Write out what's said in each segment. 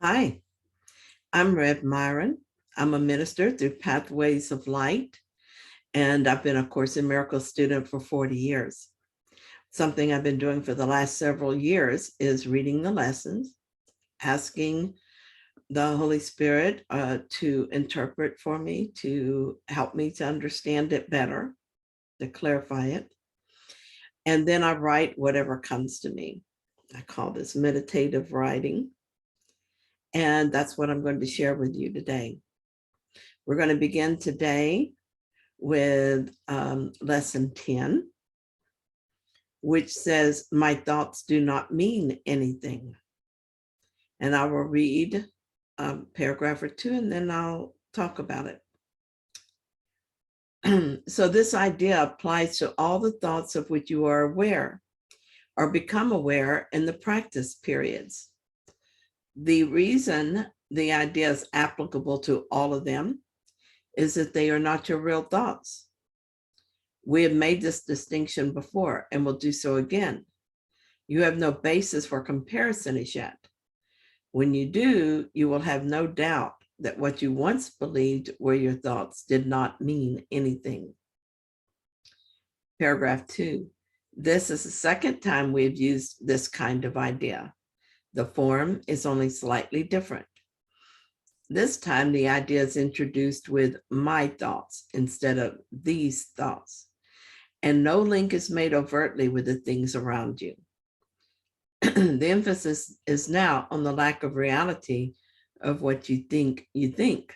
Hi, I'm Rev Myron. I'm a minister through Pathways of Light, and I've been a Course in Miracles student for 40 years. Something I've been doing for the last several years is reading the lessons, asking the Holy Spirit to interpret for me, to help me to understand it better, to clarify it. And then I write whatever comes to me. I call this meditative writing. And that's what I'm going to share with you today. We're going to begin today with lesson 10, which says, my thoughts do not mean anything. And I will read a paragraph or two, and then I'll talk about it. So this idea applies to all the thoughts of which you are aware or become aware in the practice periods. The reason the idea is applicable to all of them is that they are not your real thoughts. We have made this distinction before and will do so again. You have no basis for comparison as yet. When you do, you will have no doubt that what you once believed were your thoughts did not mean anything. Paragraph 2. This is the second time we've used this kind of idea. The form is only slightly different. This time, the idea is introduced with my thoughts instead of these thoughts, and no link is made overtly with the things around you. The emphasis is now on the lack of reality of what you think you think.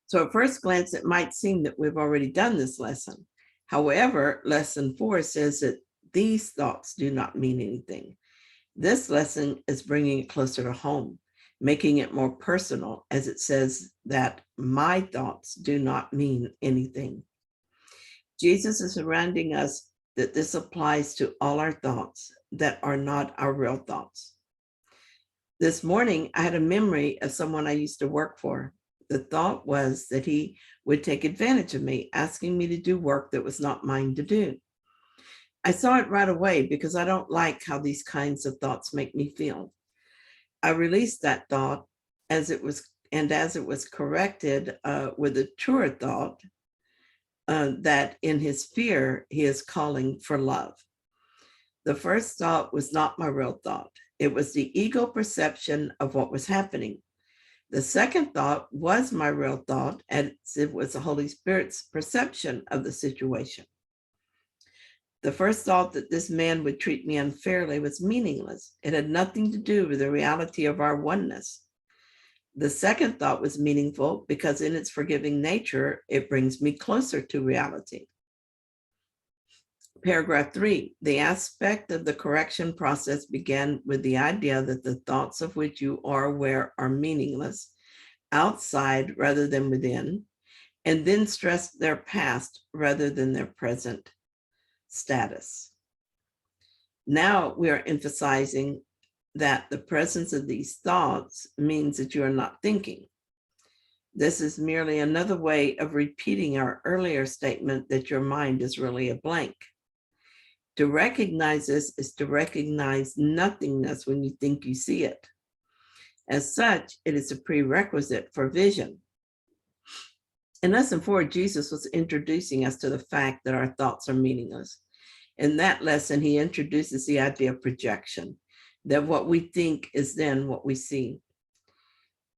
So at first glance, it might seem that we've already done this lesson. However, lesson 4 says that these thoughts do not mean anything. This lesson is bringing it closer to home, making it more personal, as it says that my thoughts do not mean anything. Jesus is reminding us that this applies to all our thoughts that are not our real thoughts. This morning, I had a memory of someone I used to work for. The thought was that he would take advantage of me, asking me to do work that was not mine to do. I saw it right away because I don't like how these kinds of thoughts make me feel. I released that thought as it was corrected with a truer thought that in his fear, he is calling for love. The first thought was not my real thought. It was the ego perception of what was happening. The second thought was my real thought, and it was the Holy Spirit's perception of the situation. The first thought that this man would treat me unfairly was meaningless. It had nothing to do with the reality of our oneness. The second thought was meaningful because in its forgiving nature, it brings me closer to reality. Paragraph 3, the aspect of the correction process began with the idea that the thoughts of which you are aware are meaningless, outside rather than within, and then stressed their past rather than their present status. Now we are emphasizing that the presence of these thoughts means that you are not thinking. This is merely another way of repeating our earlier statement that your mind is really a blank. To recognize this is to recognize nothingness when you think you see it. As such, it is a prerequisite for vision. In lesson 4, Jesus was introducing us to the fact that our thoughts are meaningless. In that lesson, he introduces the idea of projection, that what we think is then what we see.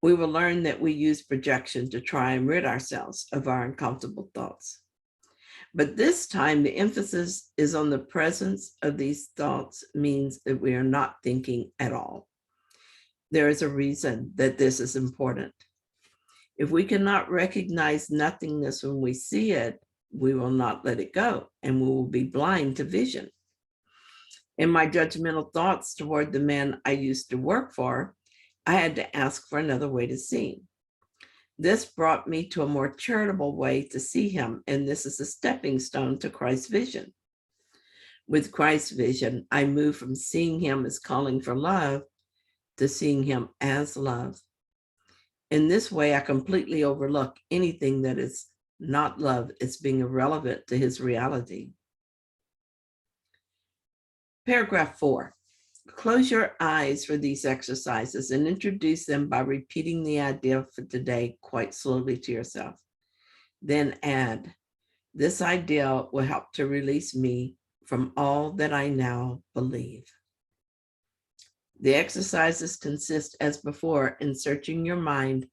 We will learn that we use projection to try and rid ourselves of our uncomfortable thoughts. But this time, the emphasis is on the presence of these thoughts means that we are not thinking at all. There is a reason that this is important. If we cannot recognize nothingness when we see it, we will not let it go, and we will be blind to vision. In my judgmental thoughts toward the man I used to work for, I had to ask for another way to see. This brought me to a more charitable way to see him, and this is a stepping stone to Christ's vision. With Christ's vision, I moved from seeing him as calling for love to seeing him as love. In this way, I completely overlook anything that is not love as being irrelevant to his reality. Paragraph 4. Close your eyes for these exercises and introduce them by repeating the idea for today quite slowly to yourself. Then add, this idea will help to release me from all that I now believe. The exercises consist, as before, in searching your mind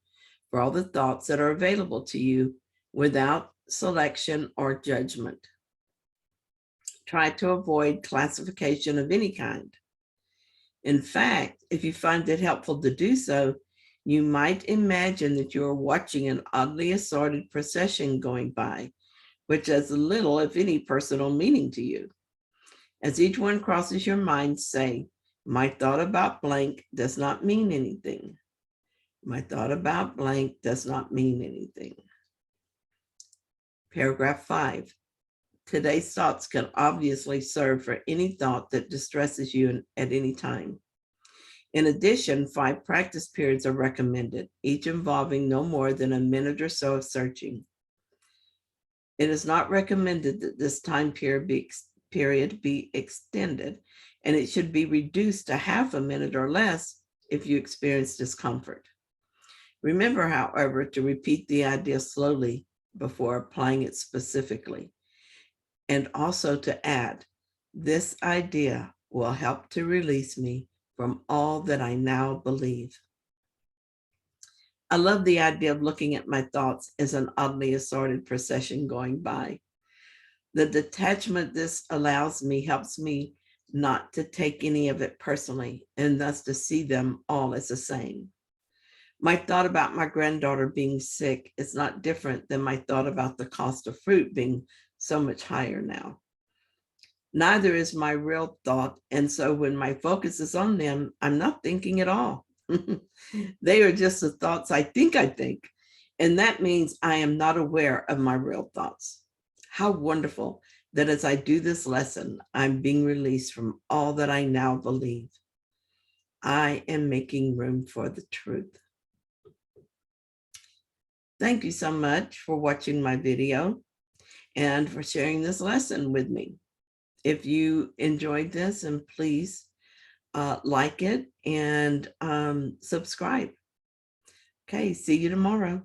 for all the thoughts that are available to you without selection or judgment. Try to avoid classification of any kind. In fact, if you find it helpful to do so, you might imagine that you are watching an oddly assorted procession going by, which has little, if any, personal meaning to you. As each one crosses your mind, say, my thought about blank does not mean anything. My thought about blank does not mean anything. Paragraph 5. Today's thoughts can obviously serve for any thought that distresses you at any time. In addition, 5 practice periods are recommended, each involving no more than a minute or so of searching. It is not recommended that this time period be extended, and it should be reduced to half a minute or less if you experience discomfort. Remember, however, to repeat the idea slowly before applying it specifically, and also to add, this idea will help to release me from all that I now believe. I love the idea of looking at my thoughts as an oddly assorted procession going by. The detachment this allows me helps me not to take any of it personally, and thus to see them all as the same. My thought about my granddaughter being sick is not different than my thought about the cost of fruit being so much higher now. Neither is my real thought, and so when my focus is on them, I'm not thinking at all. They are just the thoughts I think, and that means I am not aware of my real thoughts. How wonderful that as I do this lesson, I'm being released from all that I now believe. I am making room for the truth. Thank you so much for watching my video and for sharing this lesson with me. If you enjoyed this, and please like it and subscribe. Okay, see you tomorrow.